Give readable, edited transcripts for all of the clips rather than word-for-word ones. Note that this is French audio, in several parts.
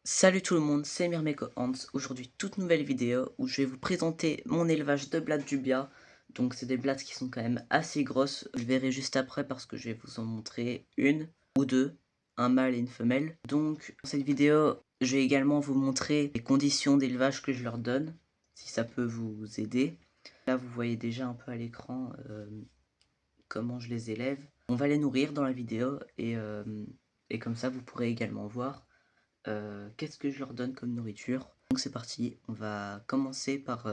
Salut tout le monde, c'est Myrmeko Hans. Aujourd'hui, toute nouvelle vidéo où je vais vous présenter mon élevage de blattes du Bia. Donc, c'est des blattes qui sont quand même assez grosses. Je verrai juste après parce que je vais vous en montrer une ou deux, un mâle et une femelle. Donc, dans cette vidéo, je vais également vous montrer les conditions d'élevage que je leur donne, si ça peut vous aider. Là, vous voyez déjà un peu à l'écran comment je les élève. On va les nourrir dans la vidéo et comme ça, vous pourrez également voir qu'est-ce que je leur donne comme nourriture. Donc c'est parti, on va commencer par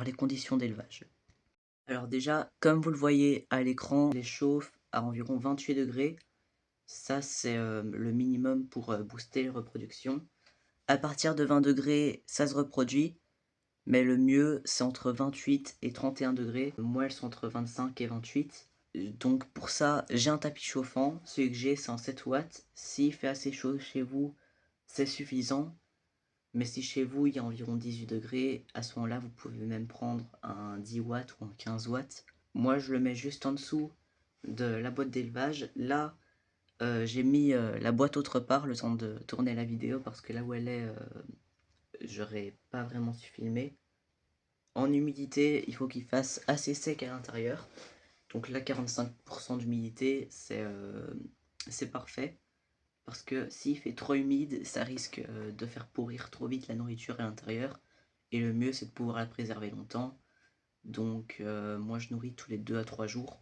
les conditions d'élevage. Alors déjà, comme vous le voyez à l'écran, les chauffe à environ 28 degrés. Ça c'est le minimum pour booster les reproductions. À partir de 20 degrés, ça se reproduit. Mais le mieux, c'est entre 28 et 31 degrés. Moi, elles sont entre 25 et 28. Donc pour ça, j'ai un tapis chauffant. Celui que j'ai, c'est en 7 watts. S'il fait assez chaud chez vous, c'est suffisant. Mais si chez vous, il y a environ 18 degrés, à ce moment-là, vous pouvez même prendre un 10 watts ou un 15 watts. Moi, je le mets juste en dessous de la boîte d'élevage. Là, j'ai mis la boîte autre part, le temps de tourner la vidéo, parce que là où elle est, j'aurais pas vraiment su filmer. En humidité, il faut qu'il fasse assez sec à l'intérieur. Donc là, 45% d'humidité, c'est parfait. Parce que s'il fait trop humide, ça risque de faire pourrir trop vite la nourriture à l'intérieur. Et le mieux, c'est de pouvoir la préserver longtemps. Donc moi, je nourris tous les 2 à 3 jours.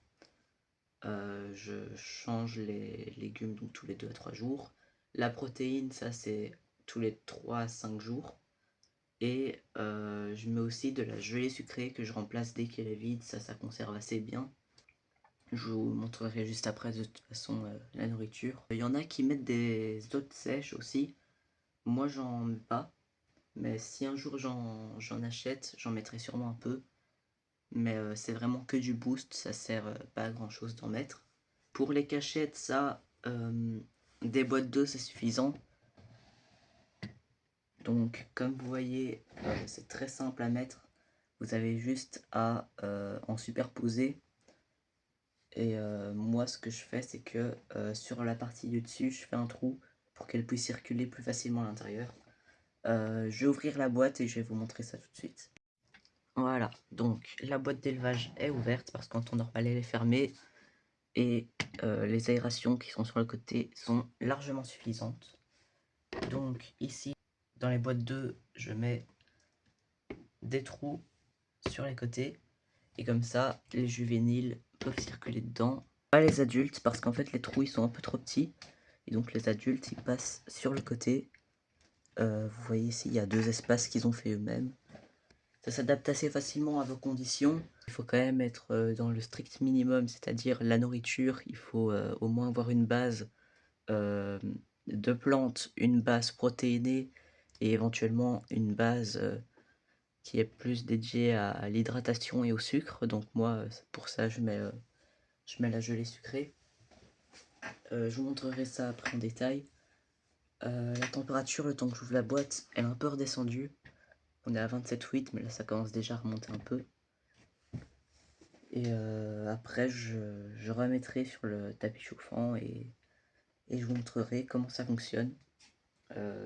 Je change les légumes donc tous les 2 à 3 jours. La protéine, ça c'est tous les 3 à 5 jours. Et je mets aussi de la gelée sucrée que je remplace dès qu'elle est vide. Ça conserve assez bien. Je vous montrerai juste après de toute façon la nourriture. Il y en a qui mettent des œufs sèches aussi. Moi j'en mets pas. Mais si un jour j'en achète, j'en mettrai sûrement un peu. Mais c'est vraiment que du boost, ça sert pas à grand chose d'en mettre. Pour les cachettes, ça, des boîtes d'œufs c'est suffisant. Donc comme vous voyez, c'est très simple à mettre. Vous avez juste à en superposer. Et moi ce que je fais c'est que sur la partie du dessus je fais un trou pour qu'elle puisse circuler plus facilement à l'intérieur. Je vais ouvrir la boîte et je vais vous montrer ça tout de suite. Voilà, donc la boîte d'élevage est ouverte parce qu'en temps normal elle est fermée et les aérations qui sont sur le côté sont largement suffisantes. Donc ici, dans les boîtes d'œufs, je mets des trous sur les côtés et comme ça, les juvéniles peuvent circuler dedans. Pas les adultes parce qu'en fait les trous ils sont un peu trop petits et donc les adultes ils passent sur le côté. Vous voyez ici, il y a 2 espaces qu'ils ont fait eux-mêmes. Ça s'adapte assez facilement à vos conditions. Il faut quand même être dans le strict minimum, c'est-à-dire la nourriture. Il faut au moins avoir une base de plantes, une base protéinée et éventuellement une base qui est plus dédiée à l'hydratation et au sucre. Donc moi, pour ça, je mets la gelée sucrée. Je vous montrerai ça après en détail. La température, le temps que j'ouvre la boîte, elle est un peu redescendue. On est à 27,8, mais là ça commence déjà à remonter un peu. Et après, je remettrai sur le tapis chauffant et je vous montrerai comment ça fonctionne.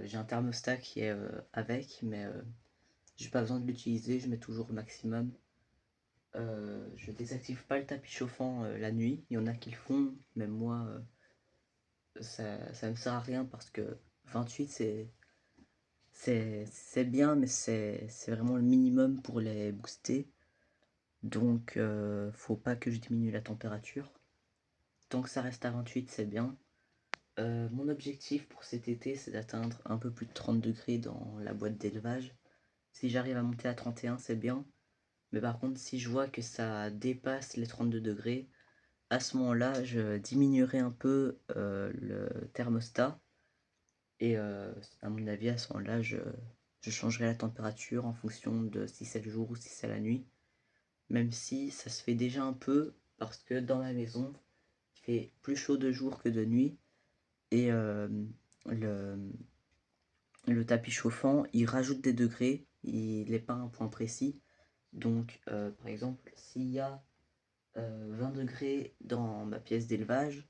J'ai un thermostat qui est avec, mais j'ai pas besoin de l'utiliser, je mets toujours au maximum. Je désactive pas le tapis chauffant la nuit, il y en a qui le font, même moi, ça me sert à rien parce que 28 c'est bien, mais c'est vraiment le minimum pour les booster. Donc faut pas que je diminue la température. Tant que ça reste à 28, c'est bien. Mon objectif pour cet été, c'est d'atteindre un peu plus de 30 degrés dans la boîte d'élevage. Si j'arrive à monter à 31, c'est bien. Mais par contre, si je vois que ça dépasse les 32 degrés, à ce moment-là, je diminuerai un peu le thermostat. Et à mon avis, à ce moment-là, je changerai la température en fonction de si c'est le jour ou si c'est la nuit. Même si ça se fait déjà un peu, parce que dans ma maison, il fait plus chaud de jour que de nuit. Et le, le tapis chauffant, il rajoute des degrés, il n'est pas un point précis. Donc, par exemple, s'il y a 20 degrés dans ma pièce d'élevage,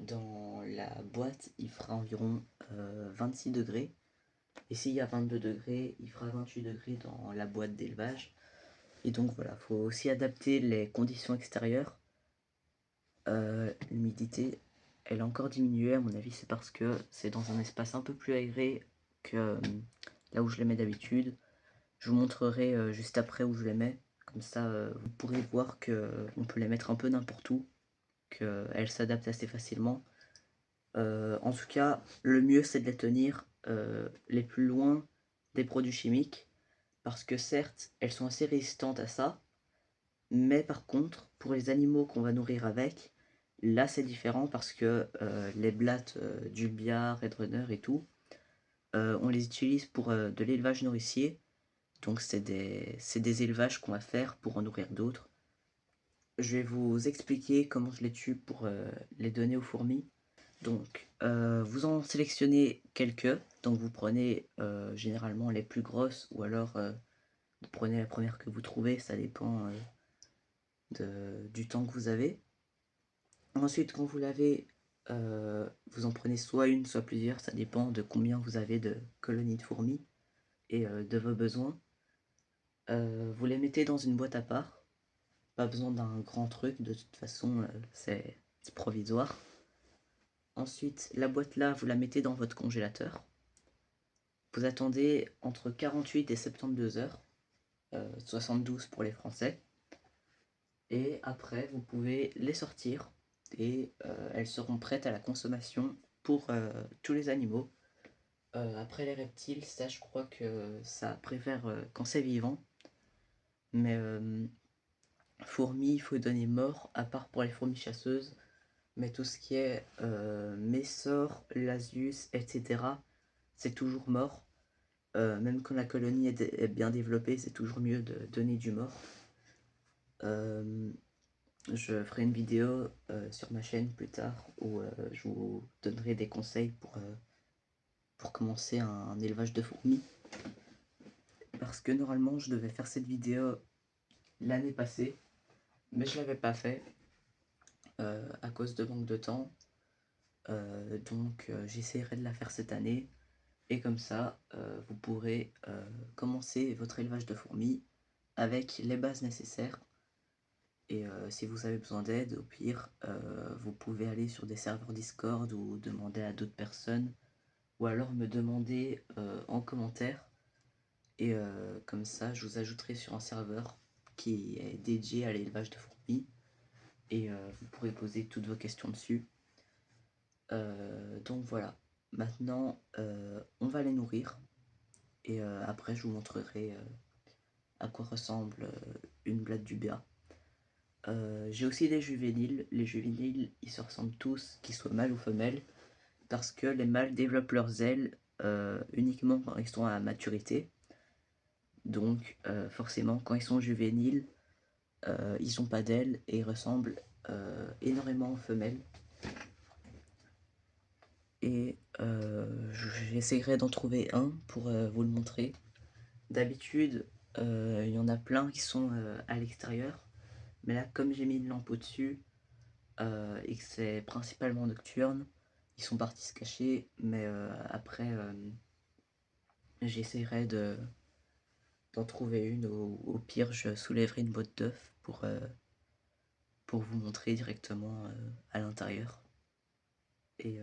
dans la boîte, il fera environ 26 degrés. Et s'il y a 22 degrés, il fera 28 degrés dans la boîte d'élevage. Et donc voilà, faut aussi adapter les conditions extérieures. L'humidité, elle a encore diminué, à mon avis, c'est parce que c'est dans un espace un peu plus aéré que là où je les mets d'habitude. Je vous montrerai juste après où je les mets. Comme ça, vous pourrez voir qu'on peut les mettre un peu n'importe où, qu'elles s'adaptent assez facilement. En tout cas, le mieux c'est de les tenir les plus loin des produits chimiques, parce que certes, elles sont assez résistantes à ça, mais par contre, pour les animaux qu'on va nourrir avec, là c'est différent parce que les blattes du Bia, Red Runner et tout, on les utilise pour de l'élevage nourricier, donc c'est des élevages qu'on va faire pour en nourrir d'autres. Je vais vous expliquer comment je les tue pour les donner aux fourmis. Donc, vous en sélectionnez quelques. Donc, vous prenez généralement les plus grosses ou alors vous prenez la première que vous trouvez. Ça dépend du temps que vous avez. Ensuite, quand vous l'avez, vous en prenez soit une, soit plusieurs. Ça dépend de combien vous avez de colonies de fourmis et de vos besoins. Vous les mettez dans une boîte à part. Pas besoin d'un grand truc. De toute façon, c'est provisoire. Ensuite, la boîte là, vous la mettez dans votre congélateur. Vous attendez entre 48 et 72 heures, 72 pour les Français. Et après, vous pouvez les sortir et elles seront prêtes à la consommation pour tous les animaux. Après les reptiles, ça je crois que ça préfère quand c'est vivant. Mais fourmis, il faut donner mort, à part pour les fourmis chasseuses. Mais tout ce qui est Messor, Lasius, etc., c'est toujours mort. Même quand la colonie est bien développée, c'est toujours mieux de donner du mort. Je ferai une vidéo sur ma chaîne plus tard où je vous donnerai des conseils pour commencer un élevage de fourmis. Parce que normalement je devais faire cette vidéo l'année passée, mais je l'avais pas fait à cause de manque de temps. Donc j'essaierai de la faire cette année. Et comme ça, vous pourrez commencer votre élevage de fourmis avec les bases nécessaires. Et si vous avez besoin d'aide, au pire, vous pouvez aller sur des serveurs Discord ou demander à d'autres personnes, ou alors me demander en commentaire. Et comme ça, je vous ajouterai sur un serveur qui est dédié à l'élevage de fourmis. Et vous pourrez poser toutes vos questions dessus. Donc voilà, maintenant on va les nourrir. Et après, je vous montrerai à quoi ressemble une blatte du BA. J'ai aussi des juvéniles. Les juvéniles, ils se ressemblent tous, qu'ils soient mâles ou femelles, parce que les mâles développent leurs ailes uniquement quand ils sont à maturité. Donc forcément, quand ils sont juvéniles, ils n'ont pas d'ailes et ils ressemblent énormément aux femelles. Et j'essaierai d'en trouver un pour vous le montrer. D'habitude, il y en a plein qui sont à l'extérieur. Mais là, comme j'ai mis une lampe au-dessus, et que c'est principalement nocturne, ils sont partis se cacher, mais après j'essaierai d'en trouver une, au pire je soulèverai une boîte d'œufs pour vous montrer directement à l'intérieur. Et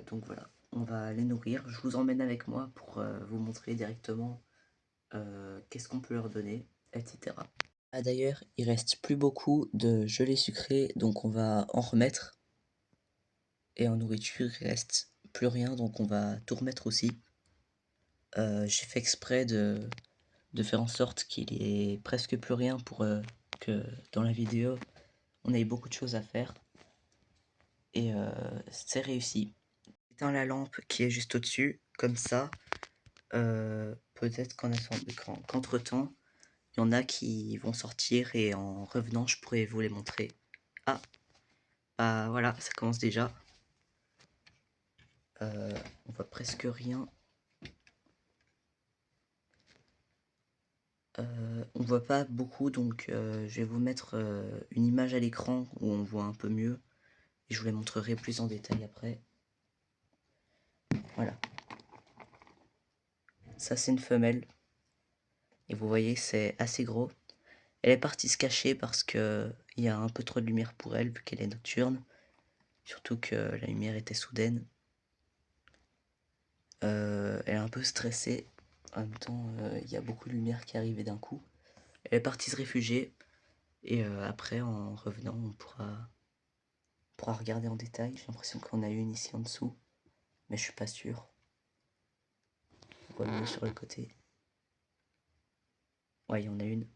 donc voilà, on va les nourrir, je vous emmène avec moi pour vous montrer directement qu'est-ce qu'on peut leur donner, etc. Ah d'ailleurs, il reste plus beaucoup de gelée sucrée, donc on va en remettre. Et en nourriture, il reste plus rien, donc on va tout remettre aussi. J'ai fait exprès de faire en sorte qu'il y ait presque plus rien pour que dans la vidéo, on ait beaucoup de choses à faire. Et c'est réussi. J'éteins la lampe qui est juste au-dessus, comme ça. Peut-être qu'entre-temps, il y en a qui vont sortir et en revenant, je pourrais vous les montrer. Ah, bah voilà, ça commence déjà. On voit presque rien. On voit pas beaucoup, donc je vais vous mettre une image à l'écran où on voit un peu mieux. et je vous les montrerai plus en détail après. Voilà. Ça c'est une femelle. Et vous voyez c'est assez gros. Elle est partie se cacher parce que il y a un peu trop de lumière pour elle vu qu'elle est nocturne. Surtout que la lumière était soudaine. Elle est un peu stressée. En même temps, il y a beaucoup de lumière qui arrivait d'un coup. Elle est partie se réfugier. Et après, en revenant, on pourra regarder en détail. J'ai l'impression qu'on a une ici en dessous. Mais je suis pas sûr. On va le mettre sur le côté. Ouais, il y en a une.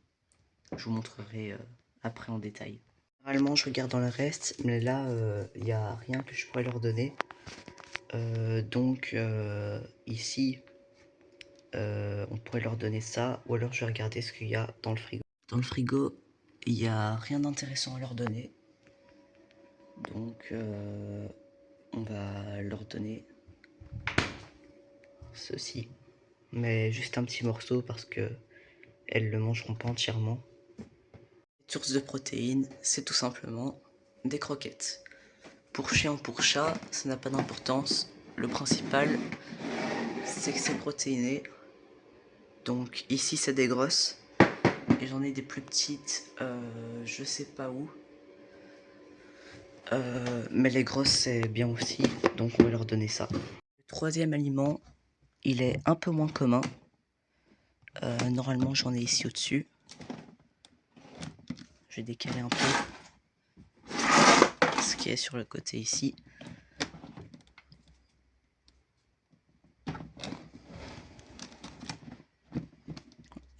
Je vous montrerai après en détail. Généralement, je regarde dans le reste. Mais là, il n'y a rien que je pourrais leur donner. Donc, ici, on pourrait leur donner ça. Ou alors, je vais regarder ce qu'il y a dans le frigo. Dans le frigo, il n'y a rien d'intéressant à leur donner. Donc, on va leur donner ceci. Mais juste un petit morceau parce que elles le mangeront pas entièrement. Source de protéines, c'est tout simplement des croquettes. Pour chien ou pour chat, ça n'a pas d'importance. Le principal, c'est que c'est protéiné. Donc ici, c'est des grosses. Et j'en ai des plus petites, je sais pas où. Mais les grosses, c'est bien aussi. Donc on va leur donner ça. Le troisième aliment, il est un peu moins commun. Normalement, j'en ai ici au-dessus. Je vais décaler un peu ce qui est sur le côté ici.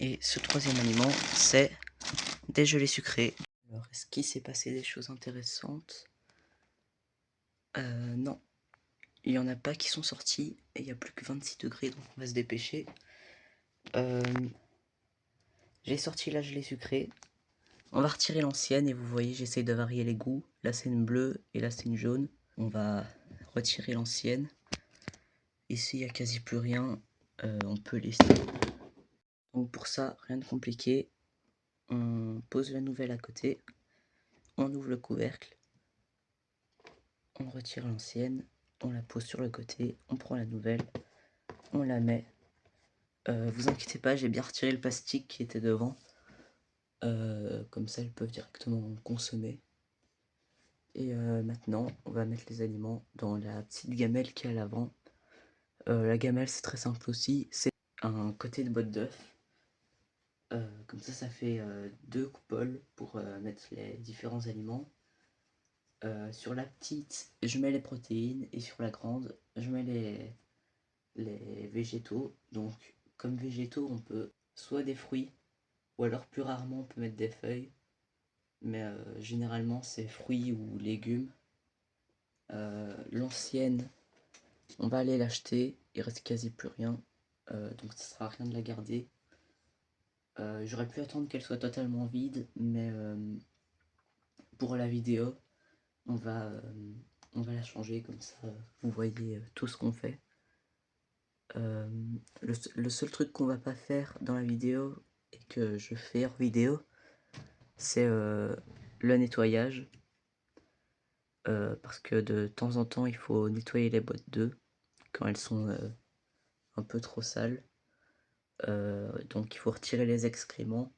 Et ce troisième aliment, c'est des gelées sucrées. Alors, est-ce qu'il s'est passé des choses intéressantes? Non. Il n'y en a pas qui sont sortis. Et il n'y a plus que 26 degrés, donc on va se dépêcher. J'ai sorti la gelée sucrée. On va retirer l'ancienne et vous voyez, j'essaye de varier les goûts. Là, c'est une bleue et là, c'est une jaune. On va retirer l'ancienne. Ici, il n'y a quasi plus rien. On peut laisser. Donc pour ça, rien de compliqué. On pose la nouvelle à côté. On ouvre le couvercle. On retire l'ancienne. On la pose sur le côté. On prend la nouvelle. On la met. Vous inquiétez pas, j'ai bien retiré le plastique qui était devant. Comme ça, elles peuvent directement consommer. Et maintenant, on va mettre les aliments dans la petite gamelle qui est à l'avant. La gamelle, c'est très simple aussi. C'est un côté de botte d'œuf. Comme ça fait deux coupoles pour mettre les différents aliments. Sur la petite, je mets les protéines et sur la grande, je mets les végétaux. Donc, comme végétaux, on peut soit des fruits ou alors plus rarement, on peut mettre des feuilles. Mais généralement, c'est fruits ou légumes. L'ancienne, on va aller l'acheter, il reste quasi plus rien. Donc, ça sert à rien de la garder. J'aurais pu attendre qu'elle soit totalement vide, mais pour la vidéo, on va la changer comme ça, vous voyez tout ce qu'on fait. Le seul truc qu'on va pas faire dans la vidéo, et que je fais hors vidéo, c'est le nettoyage. Parce que de temps en temps, il faut nettoyer les boîtes d'œufs quand elles sont un peu trop sales. Donc il faut retirer les excréments.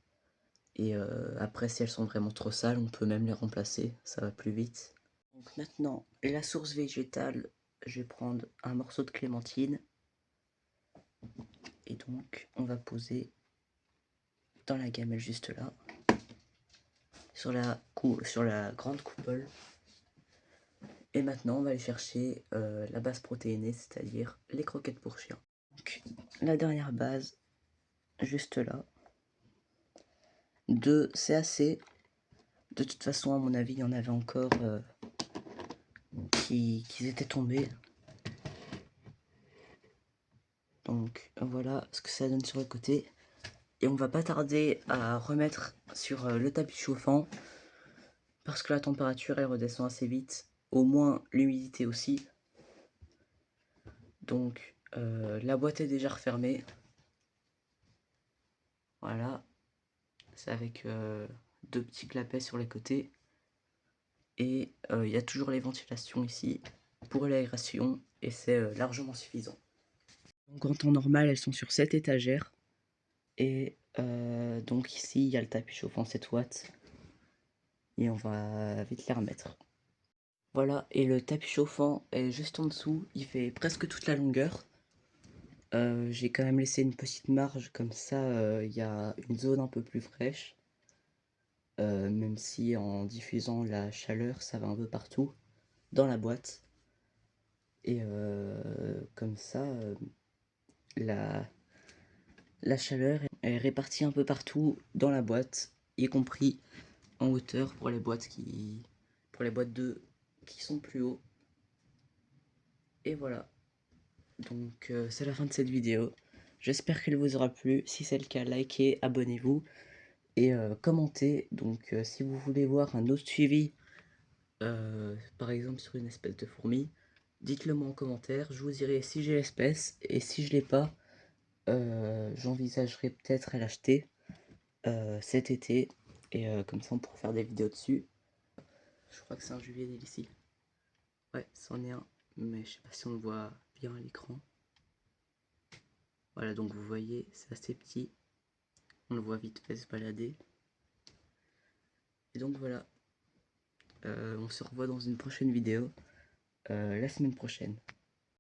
Et après, si elles sont vraiment trop sales, on peut même les remplacer, ça va plus vite. Donc maintenant, la source végétale, je vais prendre un morceau de clémentine. Et donc, on va poser dans la gamelle juste là, sur la grande coupole. Et maintenant, on va aller chercher la base protéinée, c'est-à-dire les croquettes pour chien. Donc, la dernière base, juste là. 2, c'est assez. De toute façon, à mon avis, il y en avait encore qui étaient tombés. Donc voilà ce que ça donne sur le côté. Et on va pas tarder à remettre sur le tapis chauffant parce que la température elle redescend assez vite. Au moins l'humidité aussi. Donc la boîte est déjà refermée. Voilà. C'est avec deux petits clapets sur les côtés. Et il y a toujours les ventilations ici pour l'aération et c'est largement suffisant. Donc en temps normal, elles sont sur cette étagère. Et donc ici, il y a le tapis chauffant 7 watts. Et on va vite les remettre. Voilà, et le tapis chauffant est juste en dessous. Il fait presque toute la longueur. J'ai quand même laissé une petite marge, comme ça il y a une zone un peu plus fraîche. Même si en diffusant la chaleur, ça va un peu partout dans la boîte. Et comme ça, la, la chaleur est répartie un peu partout dans la boîte, y compris en hauteur pour les boîtes pour les boîtes qui sont plus haut. Et voilà. Donc c'est la fin de cette vidéo. J'espère qu'elle vous aura plu. Si c'est le cas, likez, abonnez-vous et commentez. Donc si vous voulez voir un autre suivi, par exemple sur une espèce de fourmi, dites-le moi en commentaire. Je vous dirai si j'ai l'espèce et si je l'ai pas, j'envisagerai peut-être à l'acheter cet été. Et comme ça on pourra faire des vidéos dessus. Je crois que c'est un juvénile ici. Ouais, c'en est un. Mais je sais pas si on le voit bien à l'écran. Voilà, donc vous voyez, c'est assez petit. On le voit vite fait se balader. Et donc voilà, on se revoit dans une prochaine vidéo la semaine prochaine.